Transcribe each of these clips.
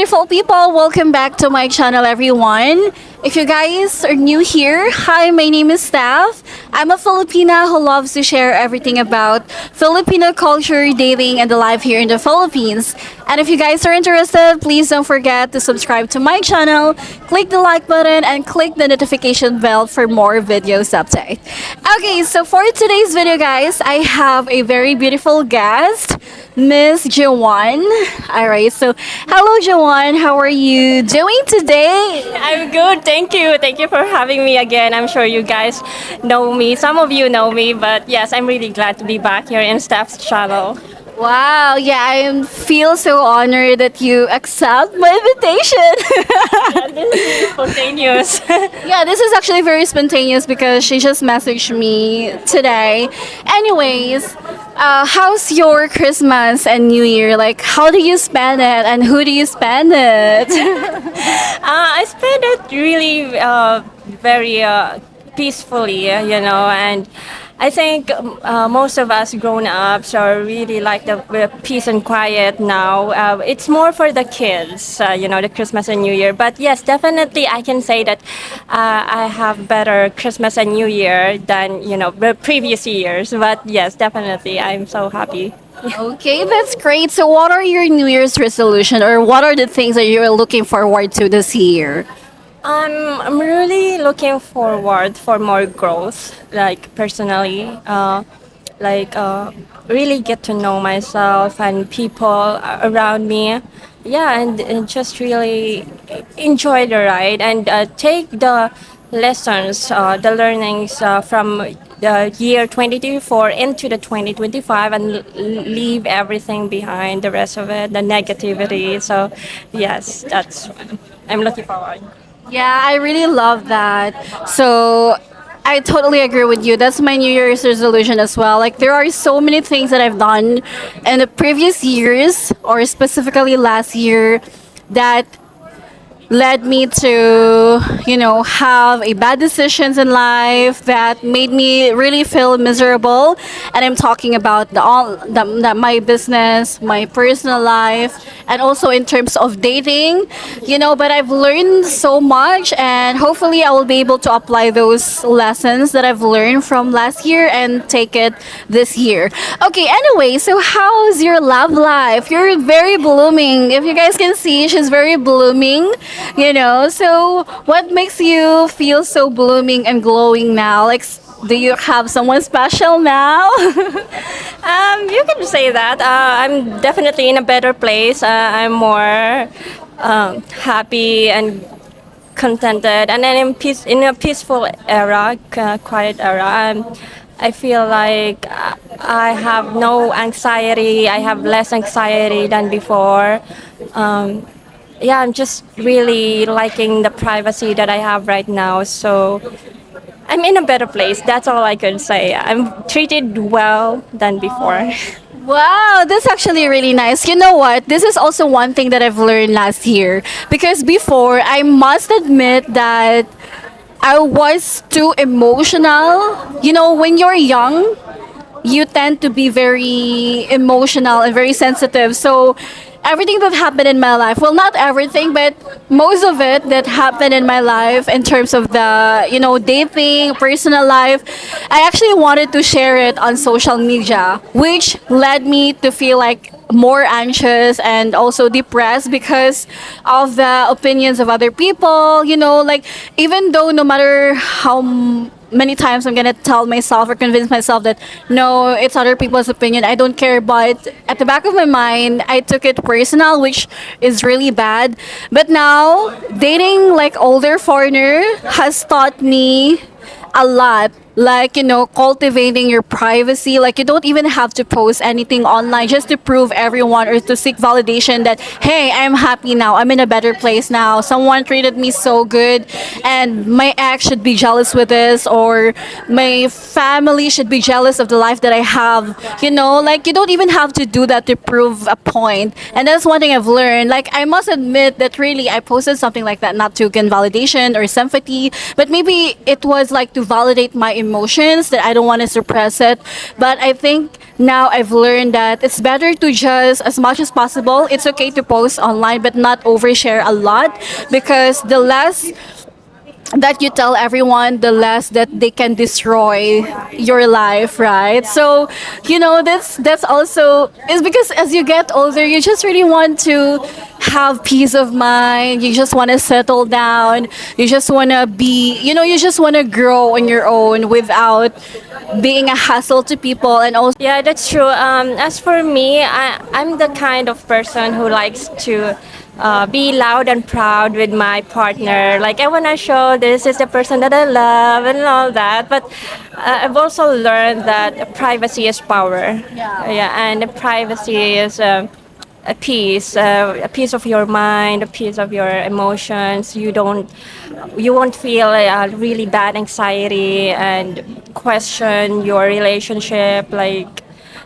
beautiful people. Welcome back to my channel, everyone. If you guys are new here, hi, my name is Steph. I'm a Filipina who loves to share everything about Filipino culture, dating, and the life here in the Philippines. And if you guys are interested, please don't forget to subscribe to my channel, click the like button, and click the notification bell for more videos update. Okay, so for today's video, guys, I have a very beautiful guest, Miss Joanne. Alright, so hello, Joanne. How are you doing today? I'm good, thank you. Thank you for having me again. I'm sure you guys know me. Some of you know me, but yes, I'm really glad to be back here in Steph's channel. Wow, yeah, I feel so honored that you accept my invitation. And this is spontaneous. Yeah, this is actually very spontaneous because she just messaged me today. Anyways, how's your Christmas and New Year? Like, how do you spend it and who do you spend it? I spent it really very peacefully, and I think most of us grown ups are really like the peace and quiet now. It's more for the kids, the Christmas and New Year. But yes, definitely I can say that I have better Christmas and New Year than, the previous years. But yes, definitely I'm so happy. Okay, that's great. So, what are your New Year's resolution, or what are the things that you're looking forward to this year? I'm really looking forward for more growth, like personally, really get to know myself and people around me. Yeah, and just really enjoy the ride and take the lessons, the learnings from the year 2024 into the 2025 and leave everything behind, the rest of it, the negativity. So, yes, that's I'm looking forward. Yeah, I really love that. So I totally agree with you. That's my New Year's resolution as well. Like, there are so many things that I've done in the previous years, or specifically last year, that led me to, have a bad decisions in life that made me really feel miserable. And I'm talking about my business, my personal life, and also in terms of dating, but I've learned so much, and hopefully I will be able to apply those lessons that I've learned from last year and take it this year. Okay, anyway, so how's your love life? You're very blooming. If you guys can see, she's very blooming. So what makes you feel so blooming and glowing now? Like, do you have someone special now? You can say that. I'm definitely in a better place. I'm more happy and contented, and then in a peaceful era, quiet era. I feel like I have no anxiety. I have less anxiety than before. Yeah, I'm just really liking the privacy that I have right now. So I'm in a better place. That's all I could say. I'm treated well than before. Wow, that's actually really nice. You know what? This is also one thing that I've learned last year. Because before, I must admit that I was too emotional. When you're young, you tend to be very emotional and very sensitive. So everything that happened in my life, well, not everything, but most of it that happened in my life in terms of the, dating, personal life, I actually wanted to share it on social media, which led me to feel like more anxious and also depressed because of the opinions of other people. Like, even though no matter how many times I'm gonna tell myself or convince myself that no, it's other people's opinion, I don't care, but at the back of my mind I took it personal, which is really bad. But now dating like older foreigner has taught me a lot, like, cultivating your privacy. Like, you don't even have to post anything online just to prove everyone or to seek validation that, hey, I'm happy now, I'm in a better place now, someone treated me so good, and my ex should be jealous with this, or my family should be jealous of the life that I have. Like, you don't even have to do that to prove a point. And that's one thing I've learned. Like, I must admit that really I posted something like that not to gain validation or sympathy, but maybe it was like to validate my emotions, that I don't want to suppress it. But I think now I've learned that it's better to just, as much as possible, it's okay to post online, but not overshare a lot, because the less that you tell everyone, the less that they can destroy your life, right? So, that's also is because as you get older, you just really want to have peace of mind. You just want to settle down. You just want to you just want to grow on your own without being a hassle to people, and also. Yeah, that's true. As for me, I'm the kind of person who likes to be loud and proud with my partner. Like, I want to show this is the person that I love and all that. But I've also learned that privacy is power. Yeah, and privacy is a piece of your mind, a piece of your emotions. You won't feel really bad anxiety and question your relationship. Like,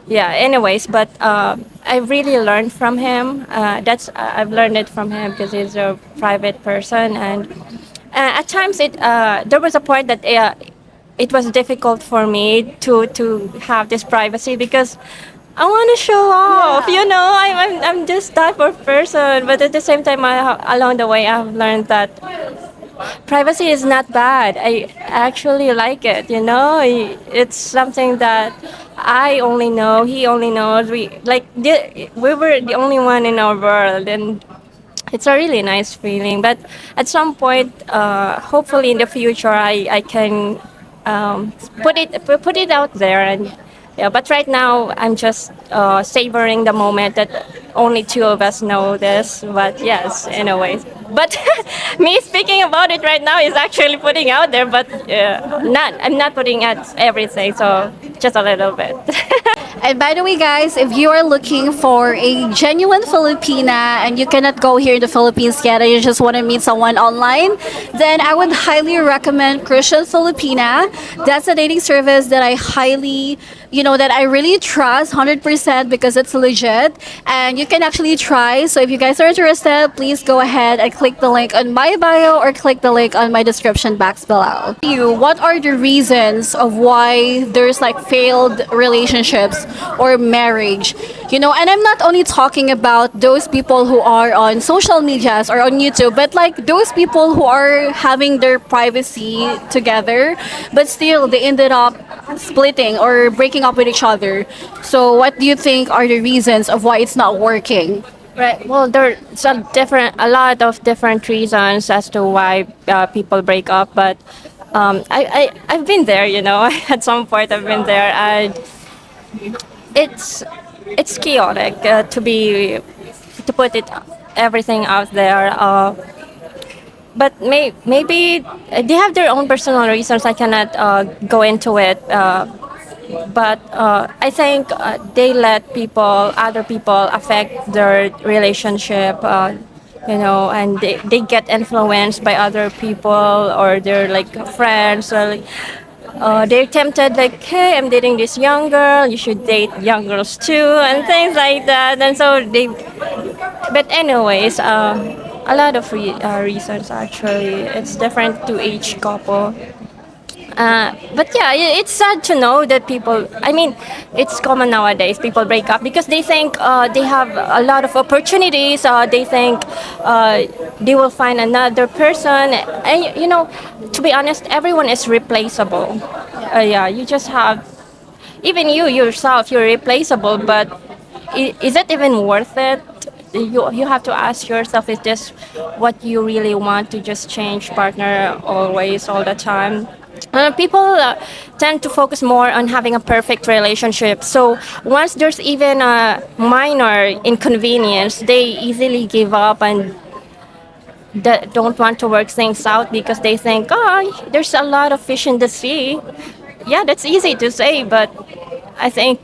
yeah. Anyways, but I really learned from him. I've learned it from him because he's a private person, and at times there was a point that it was difficult for me to have this privacy because I want to show off. I'm this type of person, but at the same time, along the way, I've learned that privacy is not bad. I actually like it. It's something that I only know. He only knows. We were the only one in our world, and it's a really nice feeling. But at some point, hopefully in the future, I can put it out there. And yeah, but right now I'm just savoring the moment that only two of us know this. But yes, anyways. But me speaking about it right now is actually putting out there, but I'm not putting out everything, so just a little bit. And by the way, guys, if you are looking for a genuine Filipina and you cannot go here in the Philippines yet and you just want to meet someone online, then I would highly recommend Christian Filipina. That's a dating service that I that I really trust 100% because it's legit and you can actually try. So if you guys are interested, please go ahead and click the link on my bio or click the link on my description box below. What are the reasons of why there's like failed relationships or marriage? And I'm not only talking about those people who are on social medias or on YouTube, but like those people who are having their privacy together, but still they ended up splitting or breaking up with each other. So what do you think are the reasons of why it's not working? Right. Well, there's a lot of different reasons as to why people break up, but I've been there. At some point I've been there, and it's chaotic to put it everything out there. But maybe they have their own personal reasons. I cannot go into it. But I think they let other people affect their relationship, and they get influenced by other people or their like friends, or like, they're tempted like, hey, I'm dating this young girl, you should date young girls too, and things like that. And so but anyways, a lot of reasons actually. It's different to each couple. But yeah, it's sad to know that it's common nowadays. People break up because they think they have a lot of opportunities. They think they will find another person. And, to be honest, everyone is replaceable. Yeah, you just have, even you yourself, you're replaceable, but is it even worth it? You have to ask yourself, is this what you really want, to just change partner always, all the time? People tend to focus more on having a perfect relationship. So once there's even a minor inconvenience, they easily give up and don't want to work things out because they think, oh, there's a lot of fish in the sea. Yeah, that's easy to say, but I think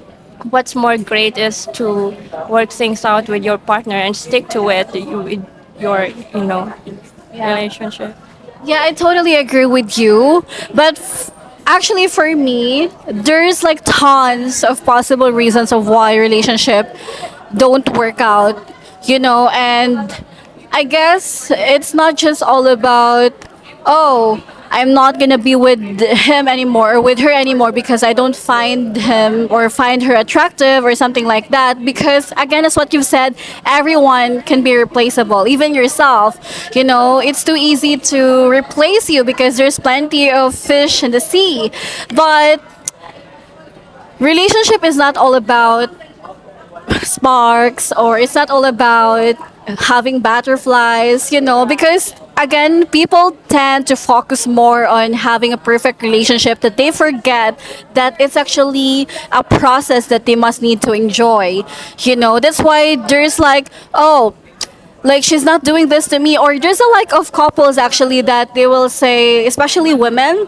what's more great is to work things out with your partner and stick to it with your, relationship. Yeah, I totally agree with you. But actually, for me, there's like tons of possible reasons of why relationship don't work out. And I guess it's not just all about, oh, I'm not gonna be with him anymore or with her anymore because I don't find him or find her attractive or something like that. Because again, as what you've said, everyone can be replaceable, even yourself. You know, it's too easy to replace you because there's plenty of fish in the sea. But relationship is not all about sparks, or it's not all about having butterflies, you know, because again, people tend to focus more on having a perfect relationship that they forget that it's actually a process that they must need to enjoy. You know, that's why there's like, oh, like she's not doing this to me, or there's a like of couples actually that they will say, especially women,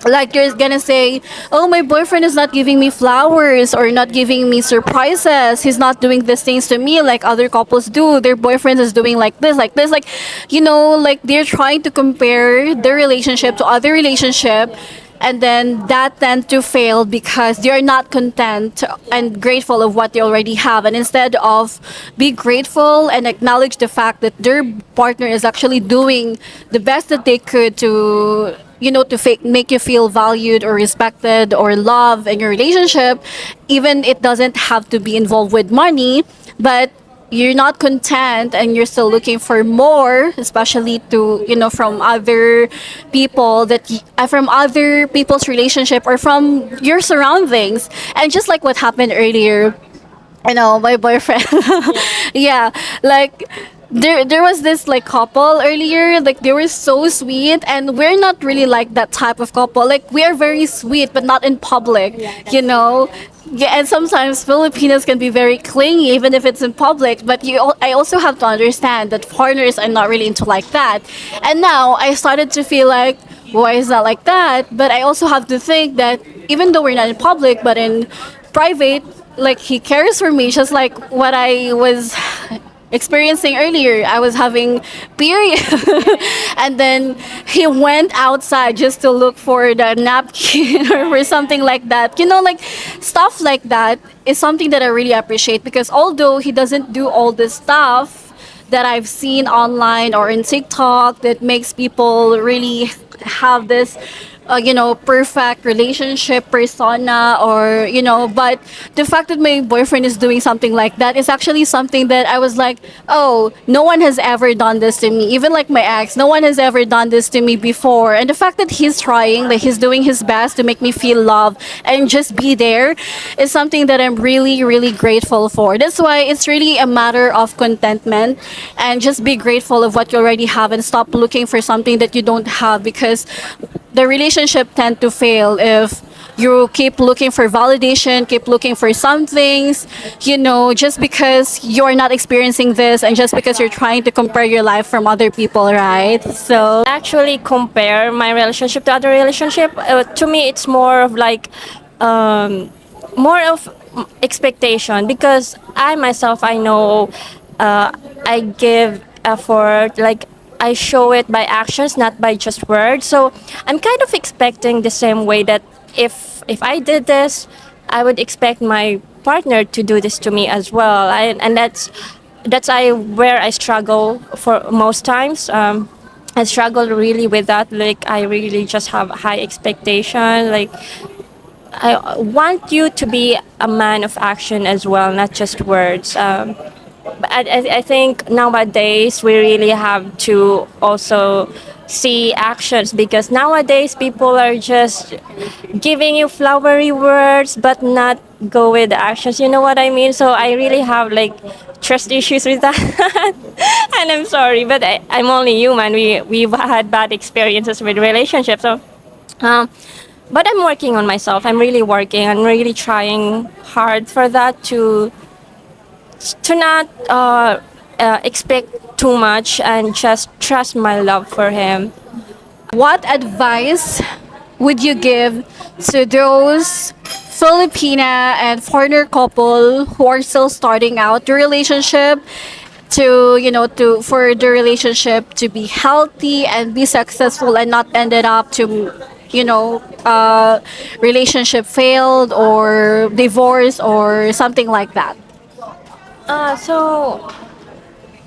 like you're gonna say, oh, my boyfriend is not giving me flowers or not giving me surprises, he's not doing these things to me like other couples do, their boyfriends is doing like this, like, you know, like they're trying to compare their relationship to other relationship, and then that tend to fail because they're not content and grateful of what they already have, and instead of be grateful and acknowledge the fact that their partner is actually doing the best that they could to, you know, to make you feel valued or respected or loved in your relationship, even it doesn't have to be involved with money, but you're not content and you're still looking for more, especially to, you know, from other people from other people's relationship or from your surroundings. And just like what happened earlier, you know, my boyfriend, yeah, like there was this like couple earlier, like they were so sweet, and we're not really like that type of couple, like we are very sweet but not in public, you know. Yeah, and sometimes Filipinos can be very clingy even if it's in public, but I also have to understand that foreigners are not really into like that. And now I started to feel like, why is that like that? But I also have to think that even though we're not in public but in private, like he cares for me just like what I was experiencing earlier. I was having period, and then he went outside just to look for the napkin or for something like that. You know, like stuff like that is something that I really appreciate, because although he doesn't do all this stuff that I've seen online or in TikTok that makes people really have this you know, perfect relationship persona, or you know, but the fact that my boyfriend is doing something like that is actually something that I was like, oh, no one has ever done this to me, even like my ex, no one has ever done this to me before. And the fact that he's trying, like he's doing his best to make me feel loved and just be there, is something that I'm really really grateful for. That's why it's really a matter of contentment, and just be grateful of what you already have and stop looking for something that you don't have, because the relationship tend to fail if you keep looking for validation, keep looking for some things, you know, just because you're not experiencing this and just because you're trying to compare your life from other people, right? So Actually compare my relationship to other relationship. To me, it's more of like more of expectation, because I myself, I know I give effort, like I show it by actions, not by just words. So I'm kind of expecting the same way that if I did this, I would expect my partner to do this to me as well. And that's where I struggle for most times. I struggle really with that. Like I really just have high expectation. Like I want you to be a man of action as well, not just words. But I think nowadays we really have to also see actions, because nowadays people are just giving you flowery words but not go with the actions. You know what I mean? So I really have like trust issues with that. And I'm sorry, but I'm only human. We've had bad experiences with relationships. So but I'm working on myself. I'm really working. I'm really trying hard for that, to not expect too much and just trust my love for him. what advice would you give to those Filipina and foreigner couple who are still starting out the relationship, to, you know, to for the relationship to be healthy and be successful and not ended up to, you know, relationship failed or divorce or something like that? So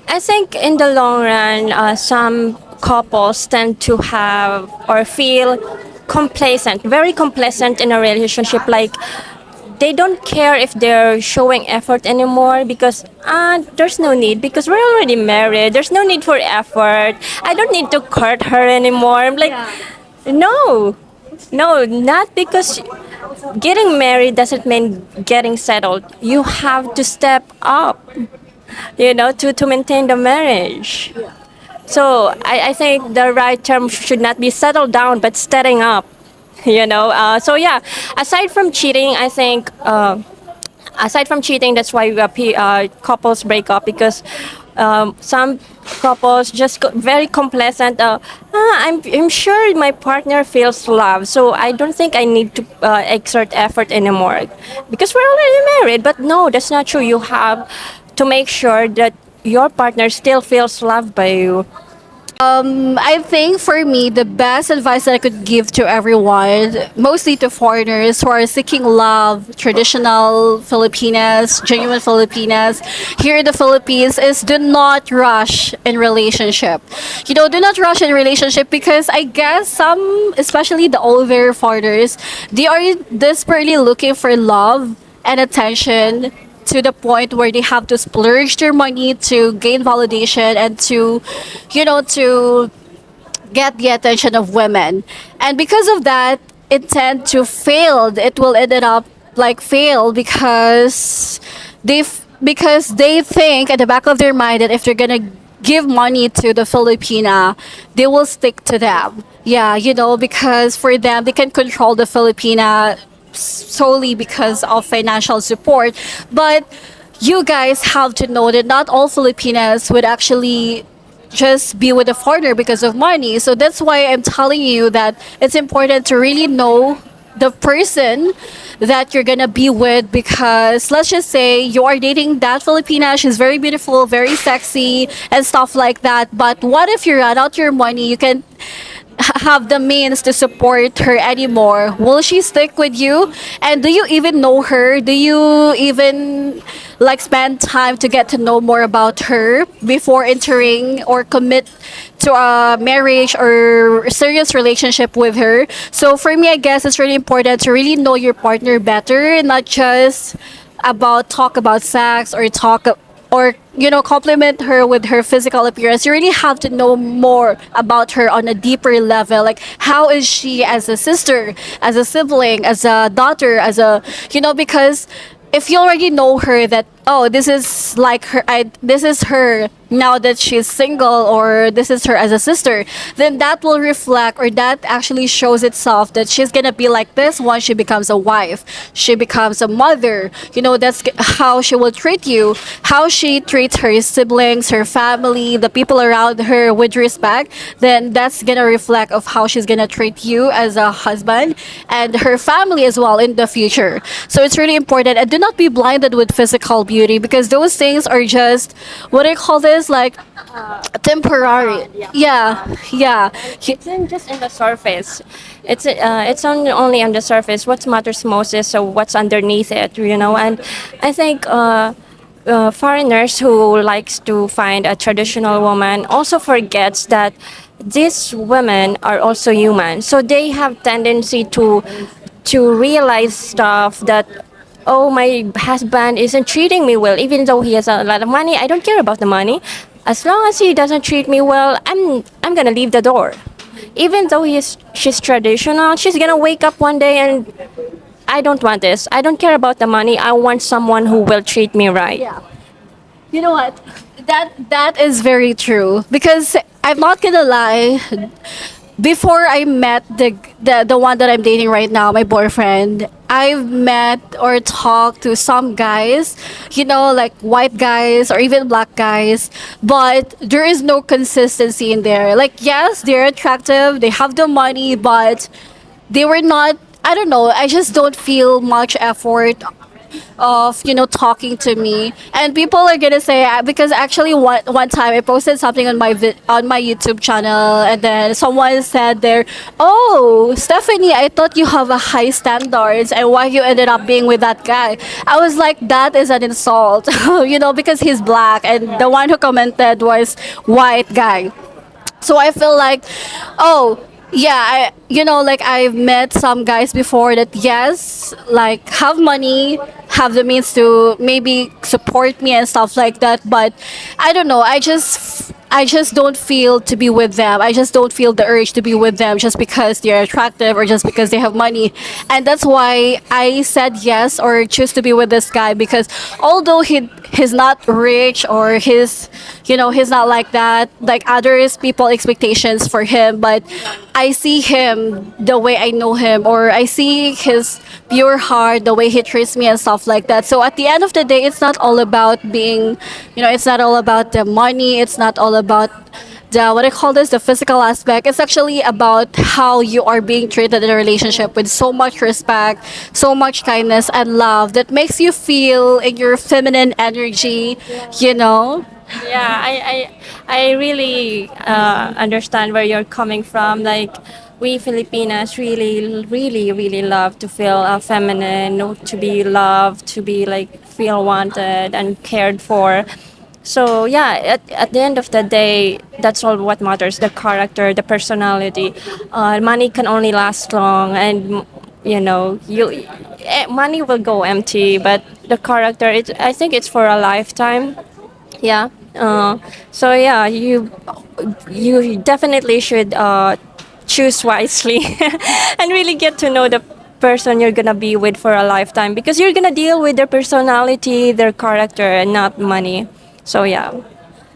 I think in the long run, some couples tend to have or feel complacent, very complacent in a relationship. Like they don't care if they're showing effort anymore because there's no need because we're already married. There's no need for effort. I don't need to court her anymore. I'm like, no, no, not because getting married doesn't mean getting settled. You have to step up, to maintain the marriage. So I think the right term should not be settled down, but stepping up. So yeah, aside from cheating, I think aside from cheating, that's why couples break up because some couples just got very complacent. I'm sure my partner feels love, so I don't think I need to exert effort anymore because we're already married. But no, that's not true. You have to make sure that your partner still feels loved by you. I think for me, the best advice that I could give to everyone, mostly to foreigners who are seeking love, traditional Filipinas, genuine Filipinas, here in the Philippines, is do not rush in relationship. Do not rush in relationship because I guess some, especially the older foreigners, they are desperately looking for love and attention to the point where they have to splurge their money to gain validation and to get the attention of women. And because of that, it tend to fail. It will end up like fail because they think at the back of their mind that if they're gonna give money to the Filipina, they will stick to them. Yeah, because for them they can control the Filipina solely because of financial support. But you guys have to know that not all Filipinas would actually just be with a foreigner because of money. So that's why I'm telling you that it's important to really know the person that you're gonna be with, because let's just say you are dating that Filipina, she's very beautiful, very sexy and stuff like that, but what if you run out your money, you can have the means to support her anymore? Will she stick with you? And do you even know her? Do you even like spend time to get to know more about her before entering or commit to a marriage or serious relationship with her? So for me, I guess it's really important to really know your partner better, not just talk about sex or compliment her with her physical appearance. You really have to know more about her on a deeper level. Like, how is she as a sister, as a sibling, as a daughter, because if you already know her that, oh, this is like her, this is her now that she's single, or this is her as a sister, then that will reflect, or that actually shows itself that she's gonna be like this once she becomes a wife, she becomes a mother. That's how she will treat you, how she treats her siblings, her family, the people around her with respect. Then that's gonna reflect of how she's gonna treat you as a husband and her family as well in the future. So it's really important, and do not be blinded with physical beauty, because those things are just, what do you call this, like temporary. Yeah. It's just in the surface. It's only on the surface. What matters most is what's underneath it. And I think foreigners who likes to find a traditional woman also forgets that these women are also human. So they have tendency to realize stuff that, oh, my husband isn't treating me well, even though he has a lot of money. I don't care about the money. As long as he doesn't treat me well, I'm gonna leave the door. Even though she's traditional, she's gonna wake up one day and I don't want this. I don't care about the money. I want someone who will treat me right. Yeah. You know what? That is very true, because I'm not gonna lie. Before I met the one that I'm dating right now, my boyfriend, I've met or talked to some guys, like white guys or even black guys, but there is no consistency in there. Like, yes, they're attractive, they have the money, but they were not, I don't know, I just don't feel much effort of talking to me. And people are gonna say, because actually one time I posted something on my YouTube channel, and then someone said there, oh, Stephanie, I thought you have a high standards, and why you ended up being with that guy. I was like, that is an insult. Because he's black and the one who commented was white guy. So I feel like, oh, yeah, like I've met some guys before that, yes, like have money, have the means to maybe support me and stuff like that. But I don't know. I just don't feel to be with them. I just don't feel the urge to be with them just because they're attractive or just because they have money. And that's why I said yes or choose to be with this guy, because although he's not rich, or he's not like that, like others people expectations for him, but I see him the way I know him, or I see his pure heart, the way he treats me and stuff like that. So at the end of the day, it's not all about being, it's not all about the money. It's not all about the, what I call this, the physical aspect. It's actually about how you are being treated in a relationship with so much respect, so much kindness and love that makes you feel in your feminine energy, you know? Yeah, I really understand where you're coming from. Like, we Filipinas really, really, really love to feel feminine, to be loved, to be like feel wanted and cared for. So yeah, at the end of the day, that's all what matters: the character, the personality. Money can only last long, and money will go empty, but the character, I think it's for a lifetime. Yeah. So yeah, you definitely should choose wisely and really get to know the person you're gonna be with for a lifetime, because you're gonna deal with their personality, their character, and not money. So yeah.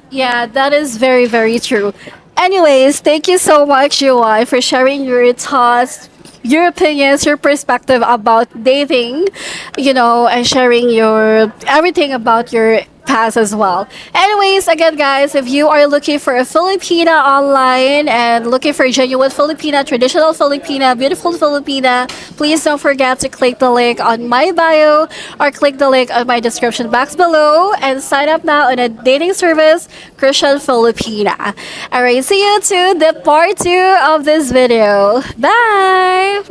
Yeah, that is very, very true. Anyways, thank you so much, UI, for sharing your thoughts, your opinions, your perspective about dating, and sharing your everything about your past as well. Anyways, again, guys, if you are looking for a Filipina online and looking for genuine Filipina, traditional Filipina, beautiful Filipina, please don't forget to click the link on my bio or click the link on my description box below and sign up now on a dating service, Christian Filipina. Alright, see you to the part 2 of this video. Bye!